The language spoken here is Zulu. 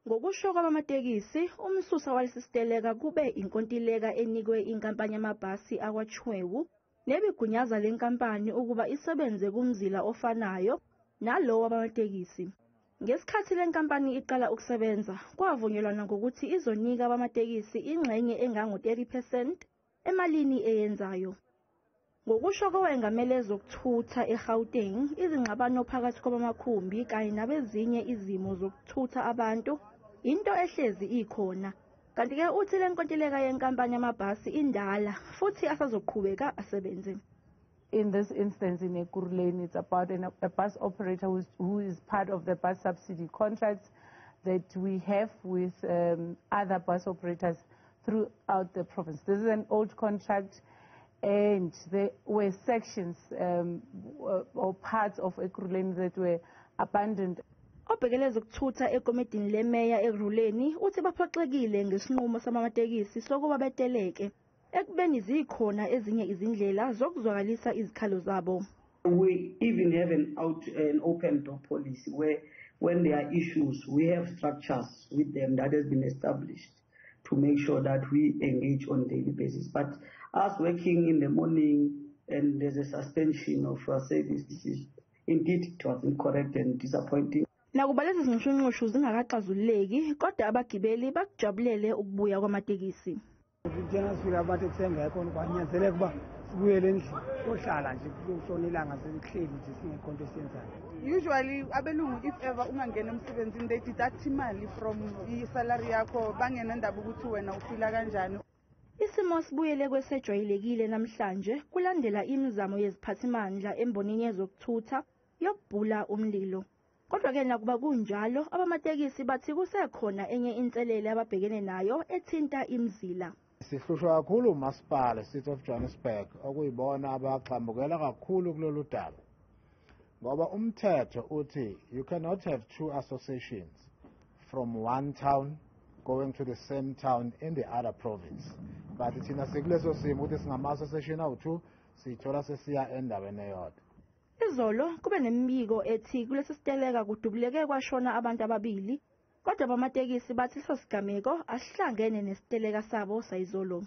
Ngokusho kwabamatekisi, umsusa walesiteleka kube inkontileka enikwe inkampani yamabhasi akwaChwewu nebigunyaza lenkampani ukuba isebenze kumzila ofanayo nalowo wabamatekisi. Ngesikhathi lenkampani iqala ukusebenza, kwavunyelwana ngokuthi izonika abamatekisi ingxenye engango-30% emalini eyenzayo. Ngokusho kowengamele ezokuthutha eGauteng, izingxabano phakathi kwabamakhumbi kanye nabezinye izimo zokuthutha abantu into ehlezi ikhona. Kanti-ke uthi lenkontileka yenkampani yamabhasi indala futhi asazoqhubeka asebenze. In this instance, in eKuruleni, it's about a bus operator who is part of the bus subsidy contracts that we have with other bus operators throughout the province. This is an old contract, and there were sections or parts of eKuruleni that were abandoned. Obhekele zokuthutha ekomidini lemeya eKuruleni uthi baphoxekile ngesinqumo samatekisi sokuba beteleke ekubeni zikhona ezinye izindlela zokuzwakalisa izikhalo zabo. We even have an open door policy where when there are issues we have structures with them that has been established to make sure that we engage on a daily basis. But us working in the morning and there's a suspension of services, indeed it was incorrect and disappointing. Nakuba lezi zinxushunxushu zingakaxazululeki, kodwa abagibeli bakujabulele ukubuya kwamatekisi. Njengasifikile amatekisi engekho kwanyanzeleka ukuba sibuyele endlini ohlala nje kushona ilanga selihleli nje singekho into esiyenzayo. Usually abelungu if ever ungangena emsebenzini they deduct imali from i-salary yakho bangenandaba ukuthi wena ufila kanjani. Isimo sibuyele kwesejwayelekile namhlanje kulandela imizamo yeziphathimandla embonini yezokuthutha yokubhula umlilo. Kodwa-ke nakuba kunjalo, abamatekisi bathi kusekhona enye inselele ababhekene nayo ethinta imizila. Sihlushwa kakhulu umasipala City of Johannesburg okuyibona abaxhambukela kakhulu kulolu daba. Ngoba umthetho uthi you cannot have two associations from one town going to the same town in the other province. But thina sikuleso simo ukuthi singama-association awu-2 sithola sesiya endaweni eyodwa. Izolo kube nemibiko ethi kulesiteleka kudubuleke kwashona abantu ababili, kodwa abamatekisi bathi leso sigameko asihlangene nesiteleka sabo sayizolo.